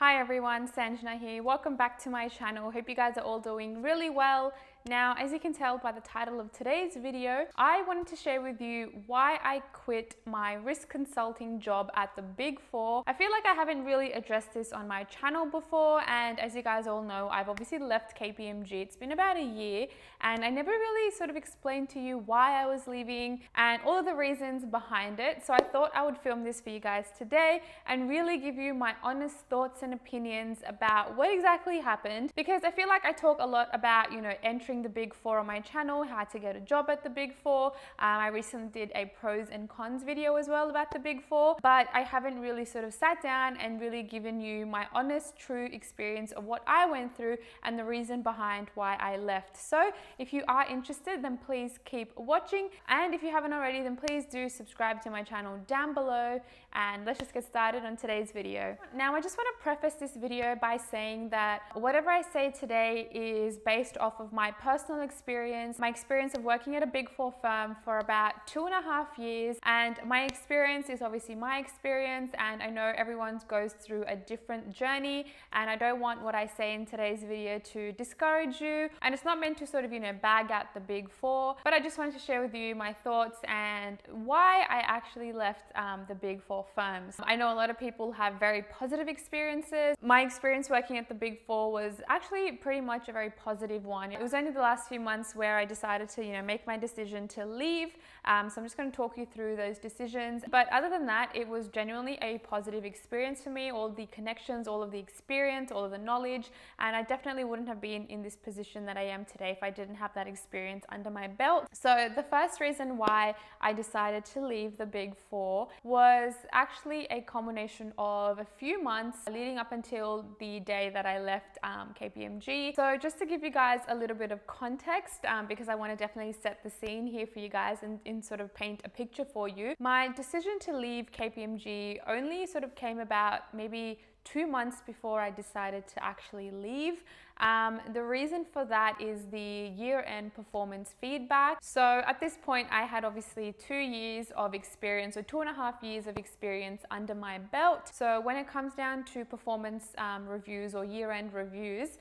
Hi everyone, Sanjna here. Welcome back to my channel. Hope you guys are all doing really well. Now, as you can tell by the title of today's video, I wanted to share with you why I quit my risk consulting job at the Big Four. I feel like I haven't really addressed this on my channel before, and as you guys all know, I've obviously left Kpmg. It's been about a year, and I never really sort of explained to you why I was leaving and all of the reasons behind it. So I thought I would film this for you guys today and really give you my honest thoughts and opinions about what exactly happened, because I feel like I talk a lot about, entering the Big Four on my channel, how to get a job at the Big Four. I recently did a pros and cons video as well about the Big Four, but I haven't really sort of sat down and really given you my honest, true experience of what I went through and the reason behind why I left. So if you are interested, then please keep watching, and if you haven't already, then please do subscribe to my channel down below, and let's just get started on today's video. Now, I just want to preface this video by saying that whatever I say today is based off of my personal experience, my experience of working at a Big Four firm for about 2.5 years, and my experience is obviously my experience, and I know everyone goes through a different journey, and I don't want what I say in today's video to discourage you, and it's not meant to sort of bag out the Big Four, but I just wanted to share with you my thoughts and why I actually left the Big Four firms. I know a lot of people have very positive experiences. My experience working at the Big Four was actually pretty much a very positive one. It was only the last few months where I decided to make my decision to leave. So I'm just going to talk you through those decisions. But other than that, it was genuinely a positive experience for me. All the connections, all of the experience, all of the knowledge, and I definitely wouldn't have been in this position that I am today if I didn't have that experience under my belt. So the first reason why I decided to leave the Big Four was actually a combination of a few months leading up until the day that I left Kpmg. So just to give you guys a little bit of context, because I want to definitely set the scene here for you guys and sort of paint a picture for you. My decision to leave Kpmg only sort of came about maybe 2 months before I decided to actually leave. The reason for that is the year-end performance feedback. So at this point, I had obviously 2 years of experience, or 2.5 years of experience under my belt. So when it comes down to performance reviews or year-end reviews,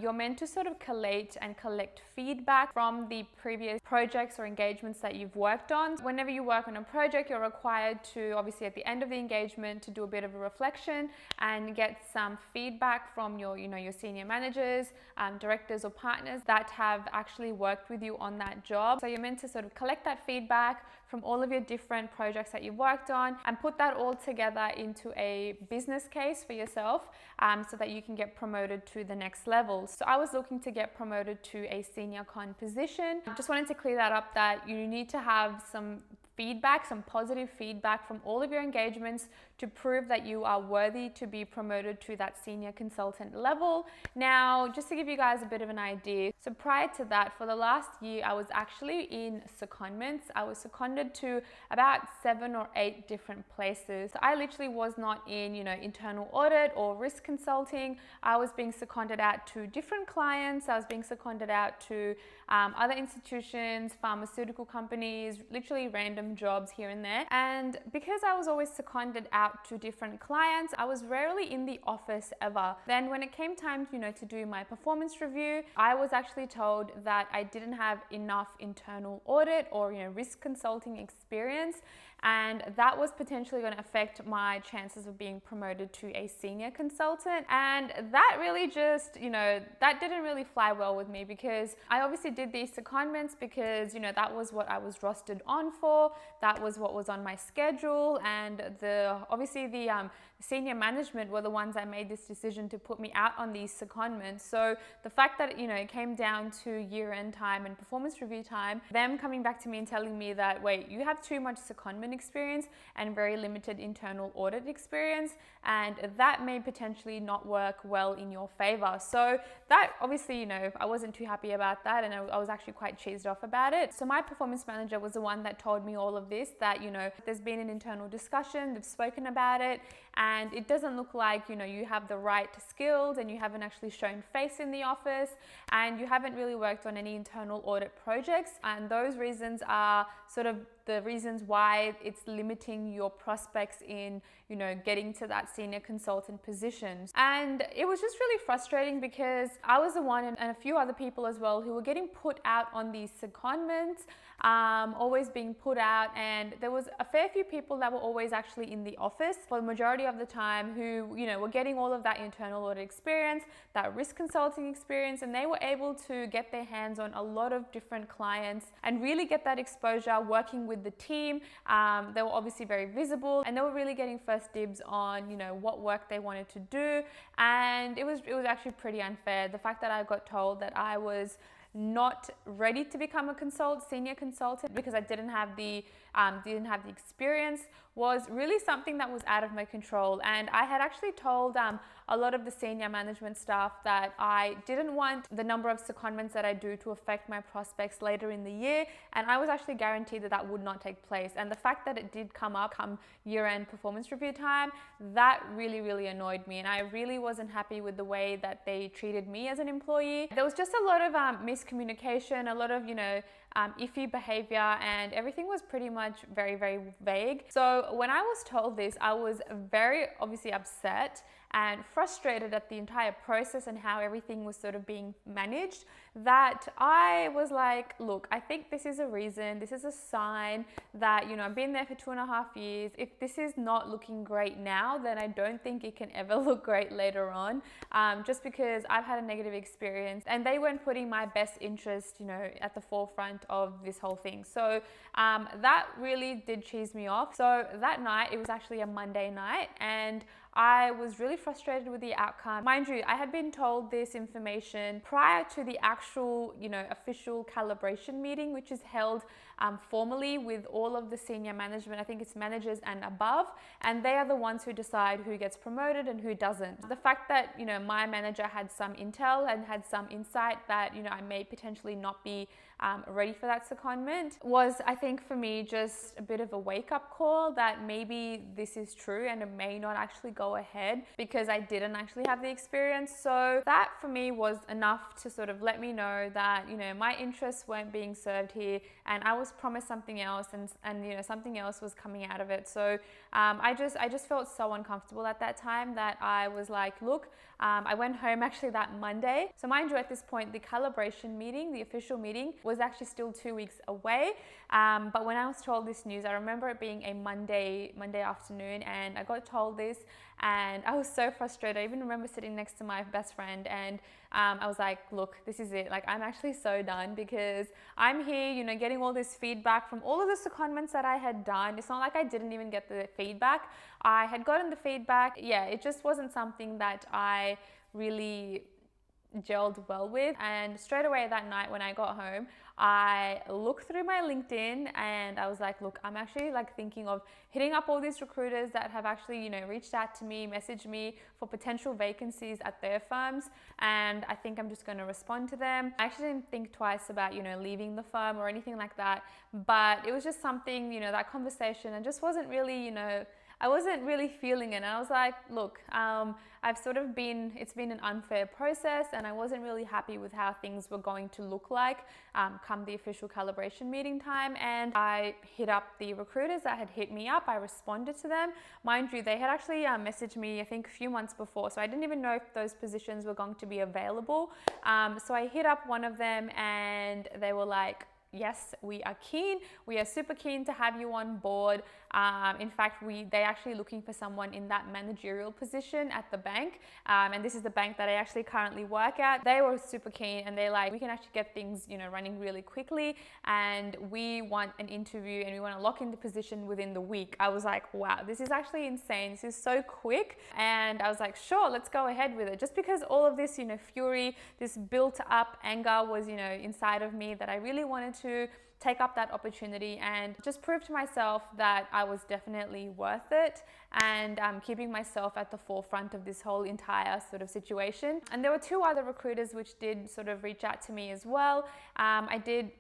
you're meant to sort of collate and collect feedback from the previous projects or engagements that you've worked on. Whenever you work on a project, you're required to, obviously at the end of the engagement, to do a bit of a reflection and get some feedback from your senior managers, directors or partners that have actually worked with you on that job. So you're meant to sort of collect that feedback from all of your different projects that you've worked on and put that all together into a business case for yourself, so that you can get promoted to the next level. So I was looking to get promoted to a senior con position. Just wanted to clear that up, that you need to have some feedback, some positive feedback from all of your engagements to prove that you are worthy to be promoted to that senior consultant level. Now, just to give you guys a bit of an idea, so prior to that, for the last year, I was actually in secondments. I was seconded to about 7 or 8 different places. So I literally was not in, internal audit or risk consulting. I was being seconded out to different clients. I was being seconded out to other institutions, pharmaceutical companies, literally random jobs here and there. And because I was always seconded out to different clients, I was rarely in the office ever. Then when it came time, to do my performance review, I was actually told that I didn't have enough internal audit or, risk consulting experience, and that was potentially going to affect my chances of being promoted to a senior consultant. And that really just, that didn't really fly well with me, because I obviously did these secondments because, that was what I was rostered on for. That was what was on my schedule. And obviously the senior management were the ones that made this decision to put me out on these secondments. So the fact that, it came down to year-end time and performance review time, them coming back to me and telling me that, wait, you have too much secondment experience and very limited internal audit experience, and that may potentially not work well in your favor. So that obviously, I wasn't too happy about that, and I was actually quite cheesed off about it. So my performance manager was the one that told me all of this, that, there's been an internal discussion, they've spoken about it, and it doesn't look like, you have the right skills, and you haven't actually shown face in the office, and you haven't really worked on any internal audit projects. And those reasons are sort of the reasons why it's limiting your prospects in, you know, getting to that senior consultant position. And it was just really frustrating because I was the one and a few other people as well who were getting put out on these secondments, always being put out, and there was a fair few people that were always actually in the office for the majority of the time who, you know, were getting all of that internal audit experience, that risk consulting experience, and they were able to get their hands on a lot of different clients and really get that exposure working with the team. They were obviously very visible, and they were really getting first dibs on, you know, what work they wanted to do. And it was actually pretty unfair. The fact that I got told that I was not ready to become a senior consultant because I didn't have the experience was really something that was out of my control. And I had actually told a lot of the senior management staff that I didn't want the number of secondments that I do to affect my prospects later in the year, and I was actually guaranteed that that would not take place. And the fact that it did come up come year-end performance review time, that really annoyed me, and I really wasn't happy with the way that they treated me as an employee. There was just a lot of miscommunication, a lot of, you know, iffy behavior, and everything was pretty much very vague. So when I was told this, I was very obviously upset and frustrated at the entire process and how everything was sort of being managed, that I was like, look, I think this is a reason, this is a sign that, you know, I've been there for 2.5 years. If this is not looking great now, then I don't think it can ever look great later on, just because I've had a negative experience and they weren't putting my best interest, you know, at the forefront of this whole thing. So that really did cheese me off. So that night, it was actually a Monday night, and I was really frustrated with the outcome. Mind you, I had been told this information prior to the actual, you know, official calibration meeting, which is held formally with all of the senior management. I think it's managers and above, and they are the ones who decide who gets promoted and who doesn't. The fact that, you know, my manager had some intel and had some insight that, you know, I may potentially not be ready for that secondment was, I think, for me, just a bit of a wake-up call that maybe this is true and it may not actually go ahead because I didn't actually have the experience. So that for me was enough to sort of let me know that, you know, my interests weren't being served here, and I was promised something else, and you know, something else was coming out of it. So I just felt so uncomfortable at that time that I was like, look, I went home actually that Monday. So mind you, at this point, the calibration meeting, the official meeting, was actually still 2 weeks away. But when I was told this news, I remember it being a Monday afternoon, and I got told this, and I was so frustrated. I even remember sitting next to my best friend, and I was like, look, this is it. Like, I'm actually so done because I'm here, you know, getting all this feedback from all of the secondments that I had done. It's not like I didn't even get the feedback. I had gotten the feedback. Yeah, it just wasn't something that I really gelled well with. And straight away that night when I got home, I looked through my LinkedIn and I was like, look, I'm actually like thinking of hitting up all these recruiters that have actually, you know, reached out to me, messaged me for potential vacancies at their firms, and I think I'm just going to respond to them. I actually didn't think twice about, you know, leaving the firm or anything like that, but it was just something, you know, that conversation, and just wasn't really, you know, I wasn't really feeling it. And I was like, look, it's been an unfair process, and I wasn't really happy with how things were going to look like come the official calibration meeting time. And I hit up the recruiters that had hit me up. I responded to them. Mind you, they had actually messaged me, I think, a few months before, so I didn't even know if those positions were going to be available. So I hit up one of them, and they were like, yes, we are keen. We are super keen to have you on board. In fact, they're actually looking for someone in that managerial position at the bank. And this is the bank that I actually currently work at. They were super keen, and they're like, we can actually get things, you know, running really quickly, and we want an interview and we want to lock in the position within the week. I was like, wow, this is actually insane. This is so quick. And I was like, sure, let's go ahead with it. Just because all of this, you know, fury, this built up anger was, you know, inside of me, that I really wanted to take up that opportunity and just prove to myself that I was definitely worth it. and keeping myself at the forefront of this whole entire sort of situation. And there were two other recruiters which did sort of reach out to me as well. I did,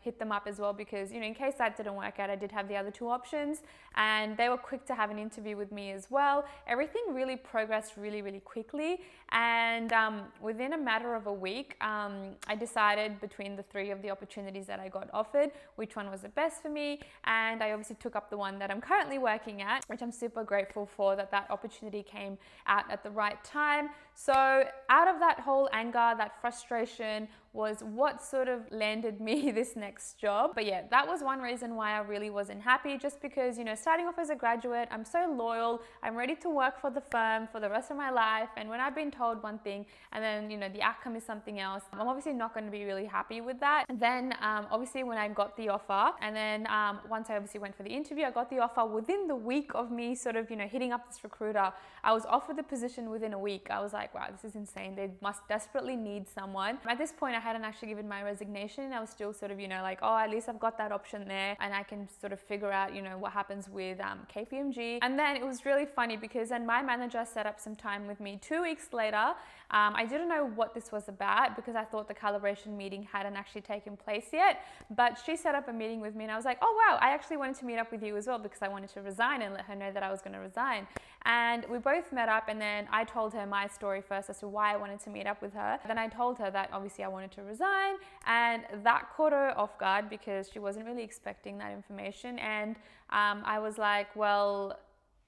hit them up as well because, in case that didn't work out, I did have the other two options, and they were quick to have an interview with me as well. Everything really progressed really, really quickly, and within a matter of a week, I decided between the three of the opportunities that I got offered which one was the best for me, and I obviously took up the one that I'm currently working at, which I'm super grateful for that opportunity came out at the right time. So out of that whole anger, that frustration, was what sort of landed me this next job. But yeah, that was one reason why I really wasn't happy, just because, starting off as a graduate, I'm so loyal, I'm ready to work for the firm for the rest of my life, and when I've been told one thing and then, the outcome is something else, I'm obviously not going to be really happy with that. And then obviously when I got the offer, and then once I obviously went for the interview, I got the offer within the week of me sort of, hitting up this recruiter. I was offered the position within a week. I was like, wow, this is insane. They must desperately need someone. At this point, I hadn't actually given my resignation. I was still sort of, like, oh, at least I've got that option there, and I can sort of figure out, what happens with Kpmg. And then it was really funny because then my manager set up some time with me 2 weeks later. I didn't know what this was about because I thought the calibration meeting hadn't actually taken place yet, but she set up a meeting with me, and I was like, oh wow, I actually wanted to meet up with you as well because I wanted to resign and let her know that I was going to resign. And we both met up, and then I told her my story first as to why I wanted to meet up with her. Then I told her that obviously I wanted to resign, and that caught her off guard because she wasn't really expecting that information. And I was like, well,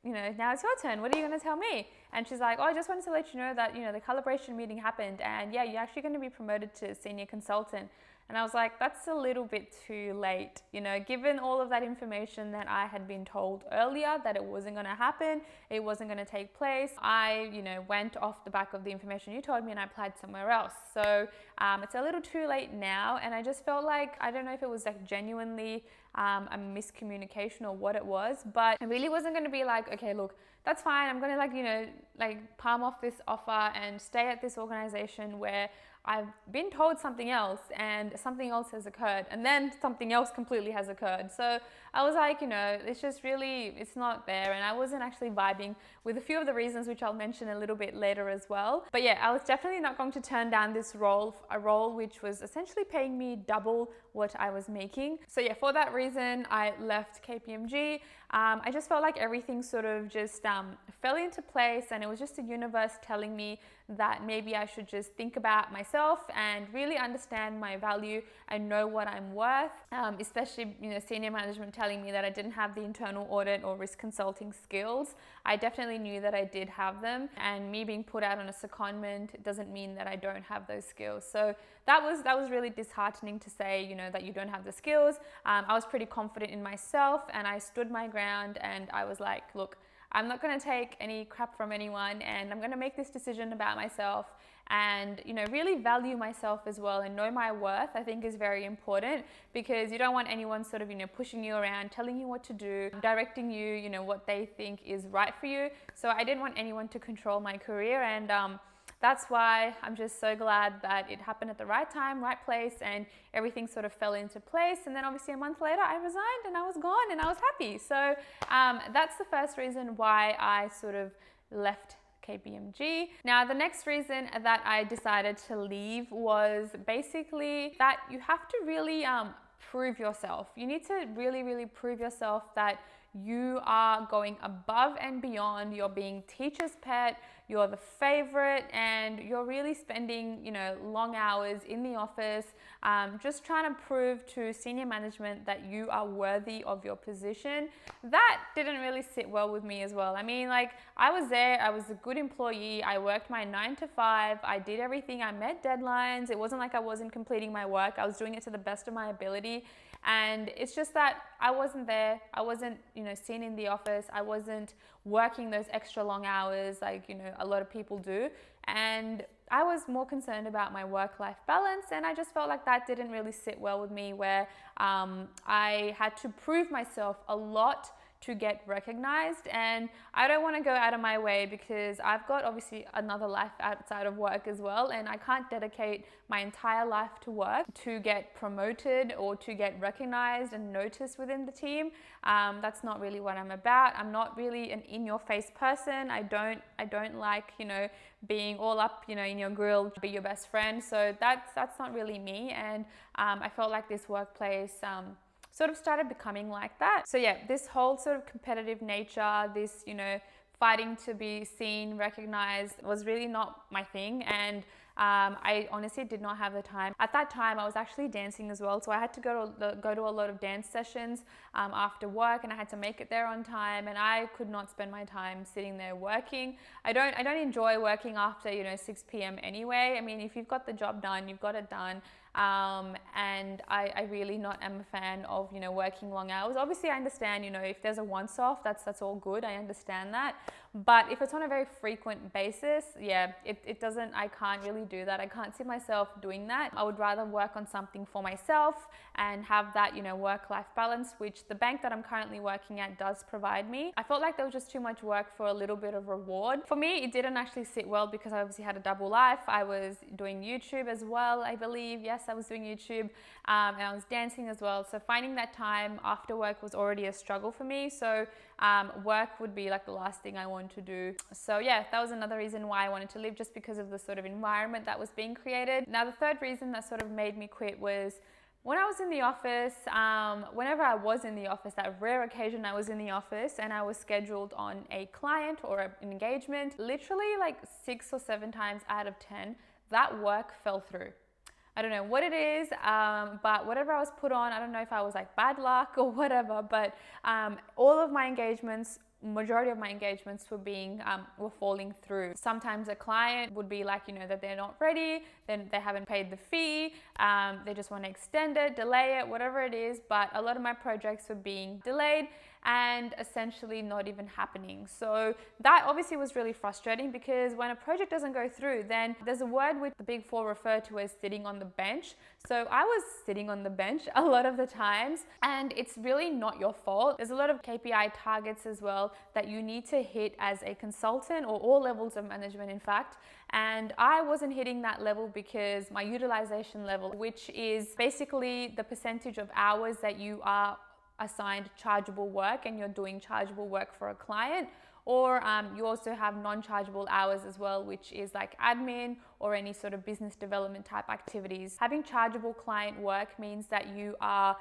now it's your turn. What are you going to tell me? And she's like, oh, I just wanted to let you know that, the calibration meeting happened, and yeah, you're actually going to be promoted to senior consultant. And I was like, that's a little bit too late, given all of that information that I had been told earlier that it wasn't going to happen, it wasn't going to take place. I, went off the back of the information you told me and I applied somewhere else. So it's a little too late now. And I just felt like, I don't know if it was like genuinely a miscommunication or what it was, but I really wasn't going to be like, okay, look, that's fine. I'm going to palm off this offer and stay at this organization where I've been told something else and something else has occurred, and then something else completely has occurred. So I was like, it's just really, it's not there. And I wasn't actually vibing with a few of the reasons, which I'll mention a little bit later as well. But yeah, I was definitely not going to turn down this role, a role which was essentially paying me double what I was making. So yeah, for that reason, I left Kpmg. I just felt like everything sort of just fell into place, and it was just the universe telling me that maybe I should just think about myself and really understand my value and know what I'm worth, especially senior management telling me that I didn't have the internal audit or risk consulting skills. I definitely knew that I did have them, and me being put out on a secondment doesn't mean that I don't have those skills. So that was really disheartening to say, that you don't have the skills. I was pretty confident in myself, and I stood my ground, and I was like, look, I'm not going to take any crap from anyone, and I'm going to make this decision about myself and, really value myself as well and know my worth. I think is very important, because you don't want anyone sort of, pushing you around, telling you what to do, directing you, what they think is right for you. So I didn't want anyone to control my career, and that's why I'm just so glad that it happened at the right time, right place, and everything sort of fell into place. And then obviously a month later, I resigned and I was gone and I was happy. So that's the first reason why I sort of left Kpmg. Now, the next reason that I decided to leave was basically that you have to really prove yourself. You need to really, really prove yourself that you are going above and beyond. You're being teacher's pet, you're the favorite, and you're really spending, long hours in the office, just trying to prove to senior management that you are worthy of your position. That didn't really sit well with me as well. I mean, I was there, I was a good employee, I worked my 9 to 5, I did everything, I met deadlines. It wasn't like I wasn't completing my work, I was doing it to the best of my ability. And it's just that I wasn't there, I wasn't, seen in the office, I wasn't working those extra long hours like, a lot of people do. And I was more concerned about my work-life balance, and I just felt like that didn't really sit well with me, where I had to prove myself a lot to get recognized. And I don't want to go out of my way because I've got obviously another life outside of work as well, and I can't dedicate my entire life to work to get promoted or to get recognized and noticed within the team. That's not really what I'm about. I'm not really an in-your-face person. I don't like, being all up, in your grill, be your best friend. So that's not really me. And I felt like this workplace sort of started becoming like that. So yeah, this whole sort of competitive nature, this, fighting to be seen, recognized, was really not my thing. And I honestly did not have the time. At that time, I was actually dancing as well. So I had to go to a lot of dance sessions after work, and I had to make it there on time, and I could not spend my time sitting there working. I don't enjoy working after, 6 p.m. anyway. I mean, if you've got the job done, you've got it done. And I really not am a fan of, working long hours. Obviously, I understand, if there's a once off, that's all good. I understand that. But if it's on a very frequent basis, yeah, I can't really do that. I can't see myself doing that. I would rather work on something for myself and have that, work-life balance, which the bank that I'm currently working at does provide me. I felt like there was just too much work for a little bit of reward. For me, it didn't actually sit well because I obviously had a double life. I was doing YouTube as well, I believe. Yes, I was doing YouTube, and I was dancing as well. So finding that time after work was already a struggle for me. So work would be like the last thing I wanted to do. So yeah, that was another reason why I wanted to leave, just because of the sort of environment that was being created. Now, the third reason that sort of made me quit was when I was in the office, whenever I was in the office, that rare occasion I was in the office and I was scheduled on a client or an engagement, literally like 6 or 7 times out of 10, that work fell through. I don't know what it is, but whatever I was put on, I don't know if I was like bad luck or whatever, but all of my engagements, majority of my engagements were falling through. Sometimes a client would be like, that they're not ready, then they haven't paid the fee, they just want to extend it, delay it, whatever it is. But a lot of my projects were being delayed and essentially not even happening. So that obviously was really frustrating, because when a project doesn't go through, then there's a word which the Big Four refer to as sitting on the bench. So I was sitting on the bench a lot of the times, and it's really not your fault. There's a lot of KPI targets as well that you need to hit as a consultant, or all levels of management, in fact. And I wasn't hitting that level because my utilization level, which is basically the percentage of hours that you are assigned chargeable work and you're doing chargeable work for a client, or you also have non-chargeable hours as well, which is like admin or any sort of business development type activities. Having chargeable client work means that you are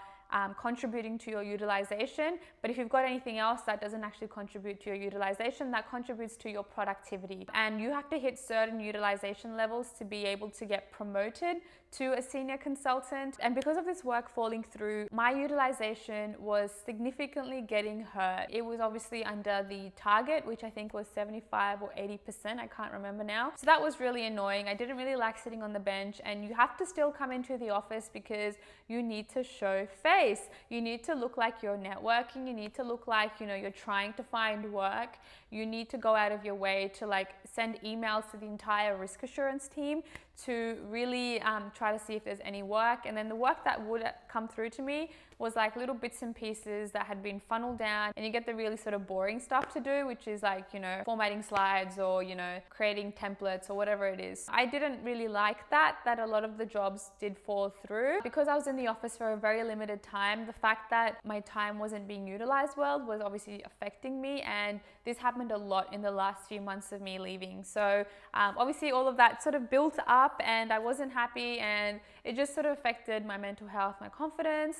contributing to your utilization, but if you've got anything else that doesn't actually contribute to your utilization, that contributes to your productivity. And you have to hit certain utilization levels to be able to get promoted to a senior consultant. And because of this work falling through, my utilization was significantly getting hurt. It was obviously under the target, which I think was 75 or 80%, I can't remember now. So that was really annoying. I didn't really like sitting on the bench, and you have to still come into the office because you need to show face. You need to look like you're networking. You need to look like, you're trying to find work. You need to go out of your way to like send emails to the entire risk assurance team to really try to see if there's any work. And then the work that would come through to me was like little bits and pieces that had been funneled down, and you get the really sort of boring stuff to do, which is like, formatting slides or, creating templates or whatever it is. I didn't really like that a lot of the jobs did fall through. Because I was in the office for a very limited time, the fact that my time wasn't being utilized well was obviously affecting me, and this happened a lot in the last few months of me leaving. So obviously all of that sort of built up, and I wasn't happy, and it just sort of affected my mental health, my confidence,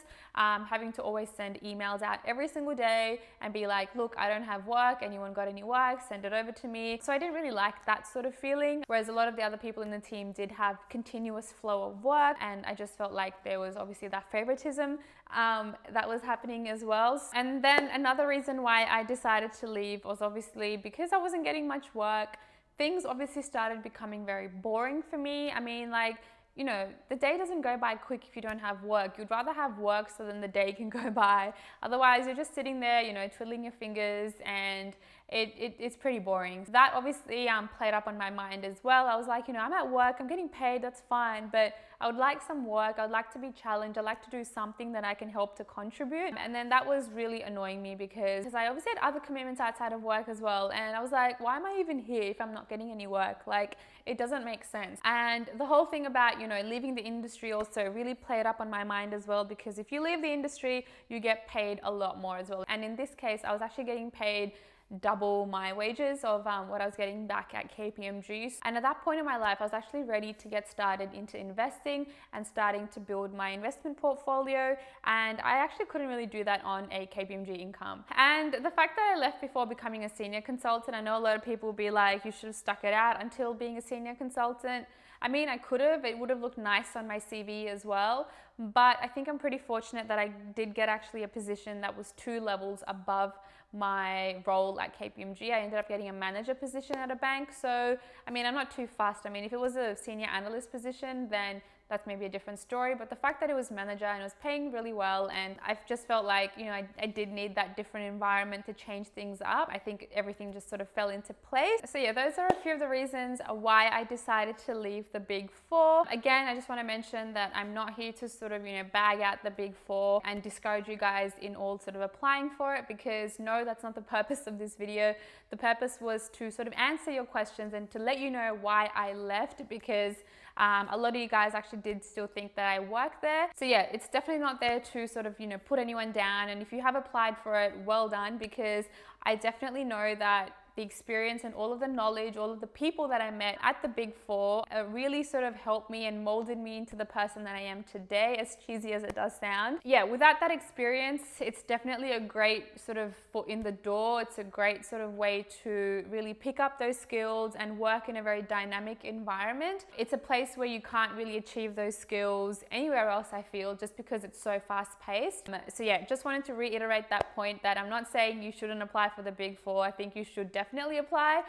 having to always send emails out every single day and be like, look, I don't have work, anyone got any work, send it over to me. So I didn't really like that sort of feeling, whereas a lot of the other people in the team did have continuous flow of work, and I just felt like there was obviously that favoritism that was happening as well. And then another reason why I decided to leave was obviously because I wasn't getting much work. Things obviously started becoming very boring for me. I mean, like, the day doesn't go by quick if you don't have work. You'd rather have work so then the day can go by. Otherwise, you're just sitting there, twiddling your fingers, and it's pretty boring. That obviously played up on my mind as well. I was like, you know, I'm at work, I'm getting paid, that's fine, but I would like some work, I would like to be challenged, I'd like to do something that I can help to contribute. And then that was really annoying me because I obviously had other commitments outside of work as well. And I was like, why am I even here if I'm not getting any work? Like, it doesn't make sense. And the whole thing about, you know, leaving the industry also really played up on my mind as well, because if you leave the industry, you get paid a lot more as well. And in this case, I was actually getting paid double my wages of what I was getting back at Kpmg. And at that point in my life, I was actually ready to get started into investing and starting to build my investment portfolio. And I actually couldn't really do that on a Kpmg income. And the fact that I left before becoming a senior consultant, I know a lot of people will be like, you should have stuck it out until being a senior consultant. I mean, I could have, it would have looked nice on my CV as well, but I think I'm pretty fortunate that I did get actually a position that was 2 levels above my role at Kpmg. I ended up getting a manager position at a bank. So, I mean, I'm not too fussed. I mean, if it was a senior analyst position, then that's maybe a different story. But the fact that it was manager and it was paying really well, and I've just felt like, you know, I did need that different environment to change things up. I think everything just sort of fell into place. So yeah, those are a few of the reasons why I decided to leave the Big Four. Again, I just want to mention that I'm not here to sort of, you know, bag out the Big Four and discourage you guys in all sort of applying for it, because no, that's not the purpose of this video. The purpose was to sort of answer your questions and to let you know why I left, because a lot of you guys actually did still think that I work there. So yeah, it's definitely not there to sort of, you know, put anyone down. And if you have applied for it, well done, because I definitely know that the experience and all of the knowledge, all of the people that I met at the Big Four really sort of helped me and molded me into the person that I am today, as cheesy as it does sound. Yeah, without that experience, it's definitely a great sort of foot in the door. It's a great sort of way to really pick up those skills and work in a very dynamic environment. It's a place where you can't really achieve those skills anywhere else, I feel, just because it's so fast paced. So yeah, just wanted to reiterate that point, that I'm not saying you shouldn't apply for the Big Four. I think you should definitely apply,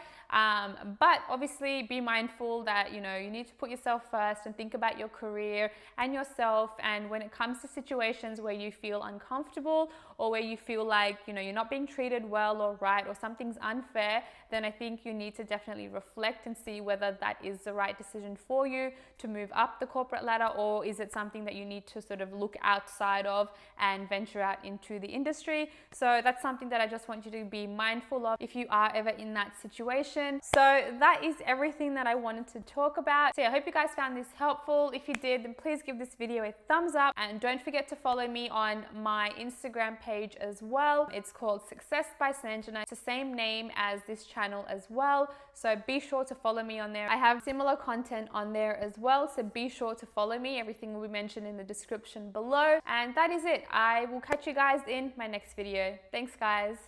but obviously be mindful that, you know, you need to put yourself first and think about your career and yourself. And when it comes to situations where you feel uncomfortable or where you feel like, you know, you're not being treated well or right, or something's unfair, then I think you need to definitely reflect and see whether that is the right decision for you to move up the corporate ladder, or is it something that you need to sort of look outside of and venture out into the industry. So that's something that I just want you to be mindful of if you are ever in that situation. So that is everything that I wanted to talk about. So yeah, I hope you guys found this helpful. If you did, then please give this video a thumbs up, and don't forget to follow me on my Instagram page as well. It's called successbysanjna. It's the same name as this channel as well, so be sure to follow me on there. I have similar content on there as well, so be sure to follow me. Everything will be mentioned in the description below. And that is it. I will catch you guys in my next video. Thanks guys.